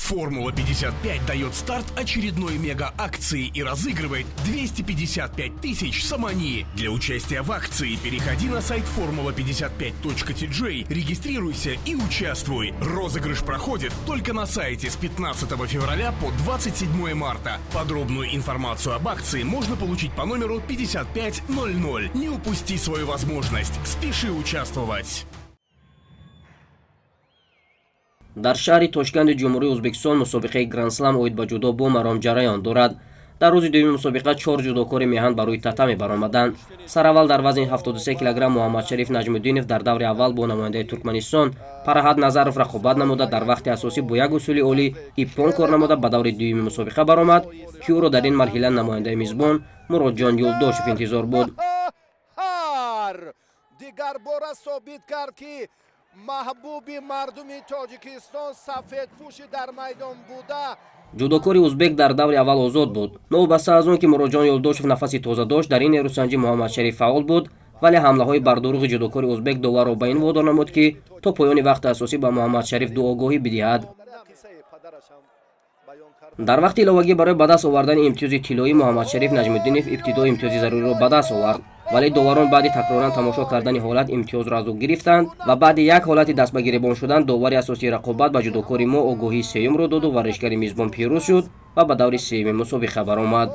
Формула-55 дает старт очередной мега-акции и разыгрывает 255 тысяч самани. Для участия в акции переходи на сайт formula55.tj, регистрируйся и участвуй. Розыгрыш проходит только на сайте с 15 февраля по 27 марта. Подробную информацию об акции можно получить по номеру 5500. Не упусти свою возможность. Спеши участвовать. дар шаҳри Тошканди ҷумҳурии Ӯзбекистон мусобиқаи Гранд-слам оид ба ҷудо бо маром ҷараён дорад. дар рӯзи дуюми мусобиқа 4 ҷудокори меҳан ба рӯи татаме баромаданд. Сараввал дар вазни 73 кг Муҳаммадшариф Наҷмуддинов дар даври аввал бо намояндаи Туркманистон Фарҳад Назаров рақобат намуда дар вақти асосӣ бо як усули олӣ иппон кор намуда ба даври дуюми мусобиқа баромад, ки ӯро дар ин марҳила намояндаи мизбон Муродҷон Юлдошев интизор буд. дигар бора собит кард ки маҳбуби мардуми Тоҷикистон сафедпӯши дар майдон буда. ҷудокори ӯзбек дар даври аввал озод буд. новобаста аз он ки Муродҷон Юлдошев нафаси тоза дошт, дар ин нерӯсанҷӣ Муҳаммадшариф фаъол буд, вале ҳамлаҳои бардуруғи ҷудокори ӯзбек доварро ба ин водор намуд ки то поёни вақти асосӣ ба Муҳаммадшариф дуогоҳӣ бидиҳад. дар вақти иловагӣ барои ба даст овардани имтиёзи тиллои Муҳаммадшариф Наҷмуддинов ибтидо имтиёзи заруриро ба даст овард, вале доварон баъди такроран тамошо кардани ҳолат имтиёзро аз ӯ гирифтанд ва баъди як ҳолати даст ба гиребон шудан довари асосии рақобат ба ҷудокори мо огоҳии сеюмро доду варзишгари мизбон пирӯз шуд ва ба даври сеюми мусобиқа баромад.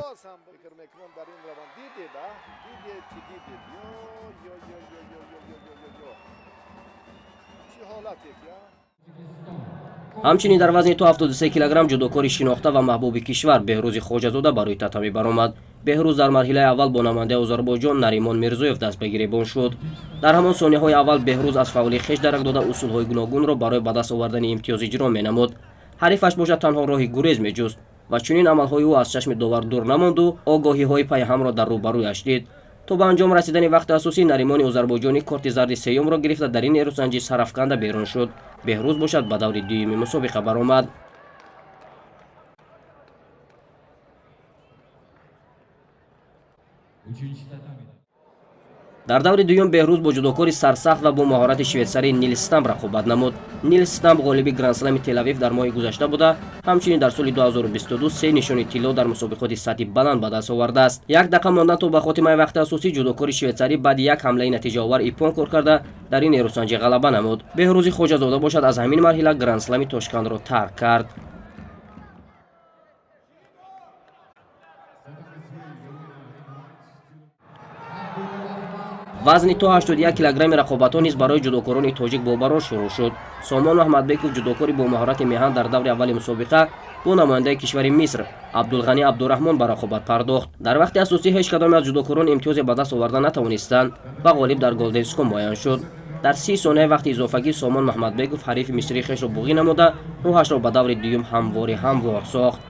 ҳамчунин дар вазни то 73 кг ҷудокори шинохта ва маҳбуби кишвар Беҳрӯзи Хоҷазода ба рӯи татами баромад. Беҳрӯз дар марҳилаи аввал бо намояндаи Озарбойҷон Наримон Мирзоев даст ба гиребон шуд. дар ҳамон сониҳаҳои аввал Беҳрӯз аз фаъолӣ хеш дарак дода усулҳои гуногунро барои ба даст овардани имтиёз иҷро менамуд. ҳарифаш бошад танҳо роҳи гурез меҷуст ва чунин амалҳои ӯ аз чашми довар дур намонду огоҳиҳои пайҳамро дар рӯбарӯяш дид. то ба анҷом расидани вақти асосӣ Наримони озарбойҷонӣ корти зарди сеюмро гирифта дар ин нерӯсанҷӣ сарафканда берун шуд. Беҳрӯз бошад ба даври дуюми мусобиқа баромад. дар даври дуюм Беҳрӯз бо ҷудокори сарсахт ва бо маҳорати шветсарӣ Нилс Стамп рақобат намуд. Нилс Стамп ғолиби Гранд-слами Телавив дар моҳи гузашта буда, ҳамчунин дар соли 2022 се нишони тилло дар мусобиқоти сатҳи баланд ба даст овардааст. Як дақиқа мондан то ба хотимаи вақти асосӣ ҷудокори шветсарӣ баъди як ҳамлаи натиҷаовар иппон кор карда дар ин нерӯсанҷӣ ғалаба намуд. Беҳрӯзи Хоҷазода бошад аз ҳамин марҳила Гранд-слами Тошкандро тарк кард. вазни то 81 килограмми рақобатҳо низ барои ҷудокорони тоҷик бобарор шурӯъ шуд. Сомон Маҳмадбеков ҷудокори бо маҳорати меҳан дар даври аввали мусобиқа бо намояндаи кишвари Миср Абдулғани Абдурахмон ба рақобат пардохт. дар вақти асосӣ ҳеҷ кадоме аз ҷудокорон имтиёзе ба даст оварда натавонистанд ва ғолиб дар Голден Скул муайян шуд. дар 30 сонияи вақти изофагӣ Сомон Маҳмадбеков ҳарифи мисрии хешро буғӣ намуда роҳашро ба даври дуюм ҳамвори ҳамвор сохт.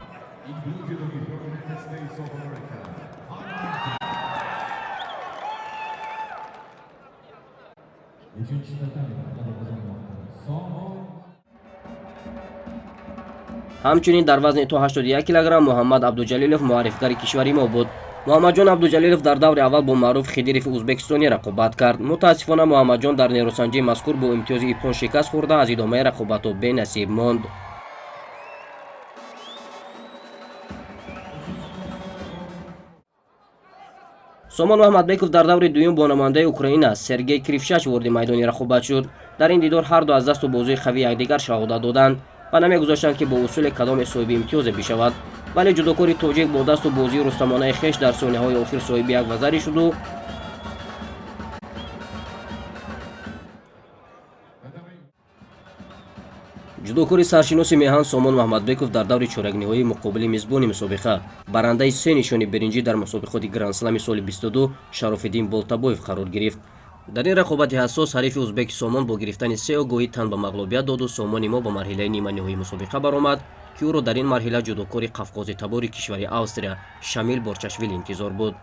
ҳамчунин дар вазни то 81 кг Муҳаммад Абдуҷалилов муаррифгари кишвари мо буд. Муҳаммадҷон Абдуҷалилов дар даври аввал бо Маъруф Хидирови ӯзбекистонӣ рақобат кард. мутаассифона Муҳаммадҷон дар нерӯсанҷии мазкур бо имтиёзи иппон шикаст хӯрда аз идомаи рақобатҳо бенасиб монд. Сомон Маҳмадбеков дар даври дуюм бо намояндаи Украина Сергей Крившач ворди майдони рақобат шуд. дар ин дидор ҳар ду аз дасту бозии қавӣ якдигар шаҳодат доданд ва намегузоштанд ки бо усуле кадоме соҳиби имтиёзе бишавад. вале ҷудокори тоҷик бо дасту бозии рустамонаи хеш дар сониҳаҳои охир соҳиби як вазари шуду ҷудокори саршиноси меҳан Сомон Маҳмадбеков дар даври чоракниҳоии муқобили мизбони мусобиқа барандаи се нишони биринҷӣ дар мусобиқоти Гранд-слами соли 22 Шарофиддин Болтабоев қарор гирифт. дар ин рақобати ҳассос ҳарифи ӯзбеки Сомон бо гирифтани се огоҳӣ тан ба мағлубият доду Сомони мо ба марҳилаи ниманиҳоии мусобиқа баромад, ки ӯро дар ин марҳила ҷудокори қавқозитабори кишвари Австрия Шамил Борчашвили интизор буд.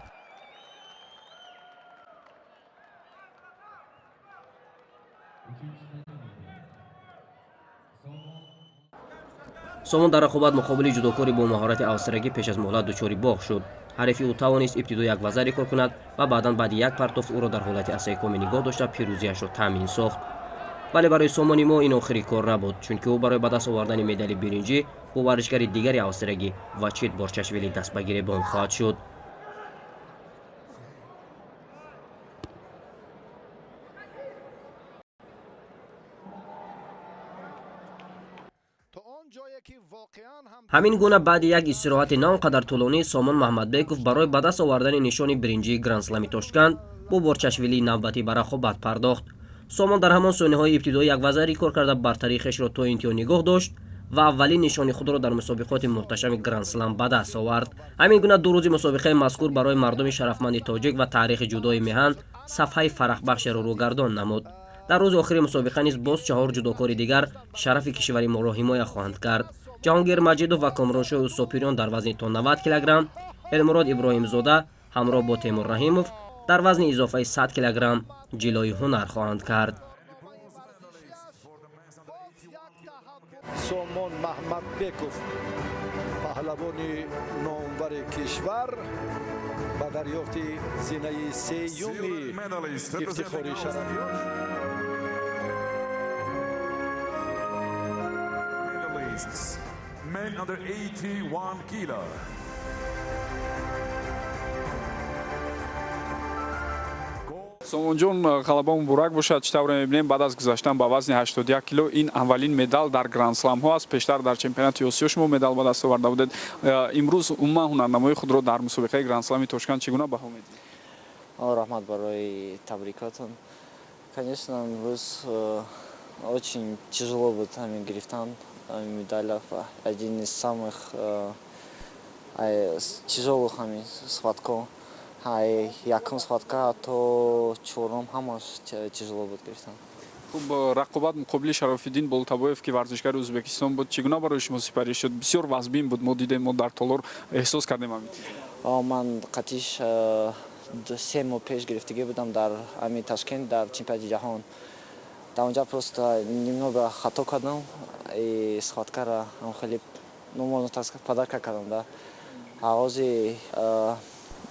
Сомон дар рақобат муқобили ҷудокори бо маҳорати австриягӣ пеш аз муҳлат дучори боғ шуд. ҳарифи ӯ тавонист ибтидо як вазаре кор кунад ва баъдан баъди як партофт ӯро дар ҳолати асайкоми нигоҳ дошта пирӯзиашро таъмин сохт. ولی برای سومانی ما این آخری کار نبود، چونکه او برای به دست آوردن مدال برنجی با ورزشکار دیگری استرالیایی واچید بورچاشویلی دست به گیری برنز خواهد شد. همین گونه بعد یک استراحت نه آنقدر طولانی سامان محمدبیکوف برای به دست آوردن نشان برنجی گرند اسلمی تاشکند با بورچاشویلی نوبتی به رقابت پرداخت. سامان در همان ثانیه‌های ابتدایی یک وضع ریکورد کرده برتری خویش را تا انتها نگاه داشت و اولین نشان خود را در مسابقات محتشم گرند اسلم به دست آورد. همین گونه دو روز مسابقه مذکور برای مردم شرفمند تاجیک و تاریخ جدای میهن صفحه فرح بخش را روگردان نمود. در روز آخر مسابقه نیز باز 4 جداکار دیگر شرف کشوری ما را حمایت خواهند کرد. جهانگیر مجیدوف و کامرانشاه اوساپیریان در وزن تا 90 کیلوگرم، المراد ابراهیم زاده همراه با تیمور رحیموف در وزن اضافه 100 کیلوگرم جلوی هنر خواهند کرد. سامان محمدبیکوف پهلوانی نامور کشور با دریافت زینه سیومی افتخاری شرفی. Men under 81 kilo. سامان جان غلبه مبارک باشد. چطور می‌بینیم بعد از گذشتن به وزن 81 کیلو این اولین مدال در گرند اسلم ها است. پیشتر در چمپیونات آسیا شما مدال به دست آورده بودید. امروز عموما هنرنمایی خود را در مسابقه گرند اسلم تاشکند چگونه بها می‌دید؟ رحمت برای تبریکاتون. Конечно, امروز очень тяжело будет грифтан медалей. Один из самых тяжелых схватков. Яком схватка, то чором хамаш тяжело будет грифтан. خب رقابت مقابل شراف‌الدین بولتابویف که ورزشکار ازبکستان بود چگونه برای شما سپری شد؟ بسیار وزبین بود. ما دیدیم، ما در تالار احساس کردیم. من قطعیش 3 ماه پیش گرفتگی بودم در همین تاشکند در چمپیونات جهان. در اونجا просто немного خطا کردم. سخواتکار را هم خیلی نمونه پدرکا کردم. در آغازی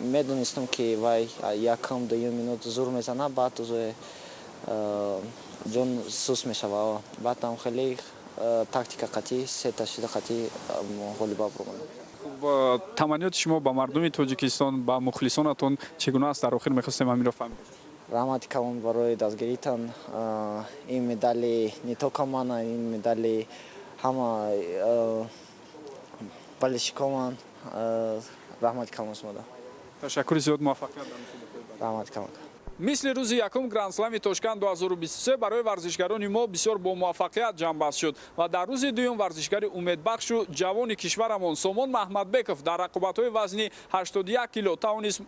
میدونستم که وای یکم دویم منوت زور میزنه بعد از جون سوس میشوه. بعد هم خیلی تاکتیک قطعی 3 تا 6 قطعی غالبا بردم. خب تمنیات شما با مردم تاجیکستان با مخلصانتون چگونه است؟ در آخر می‌خواستیم همین را فهمیم. رحمت کنم برای دستگیریتان. این مدال نیتوکا من، این مدال همه بالشکمان. رحمت کنم شما. تشکر زیاد، موفقیت. رحمت کنم. مثل روز یکم گرند اسلم تاشکند 2023 برای ورزشکاران ما بسیار با موفقیت جنببست شد و در روز دوم ورزشکار امیدبخش و جوان کشورمان سامان محمدبیکوف در رقابت‌های وزنی 81 کیلو توانست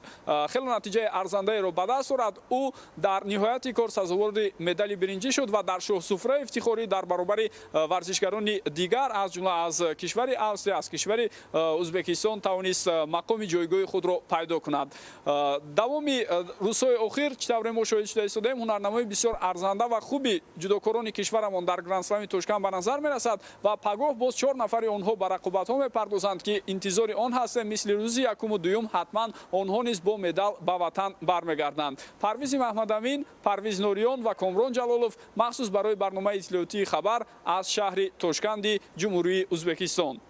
خیلی نتیجه ارزنده را به دست آورد. او در نهایت کار سزاوار مدال برنجی شد و در شاه سفره افتخاری در برابر ورزشکاران دیگر از جمله از کشور استرالیا، از کشور ازبکستان توانست مقام جایگاه خود را پیدا کند. دوام روزهای اخیر چطور ما شاهد شده ایستادیم هنرنمای بسیار ارزنده و خوبی جداکاران کشورمان در گرند اسلم تاشکند به نظر میرسد و پگاه باز 4 نفر آنها به رقابت‌ها میپردازند که انتظار آن هستیم مثل روز یکم و دوم حتما آنها نیز با مدال به وطن برمیگردند. پرویز محمدامین، پرویز نوریان و کامران جلالوف مخصوص برای برنامه اطلاعاتی خبر از شهر تاشکند جمهوری ازبکستان.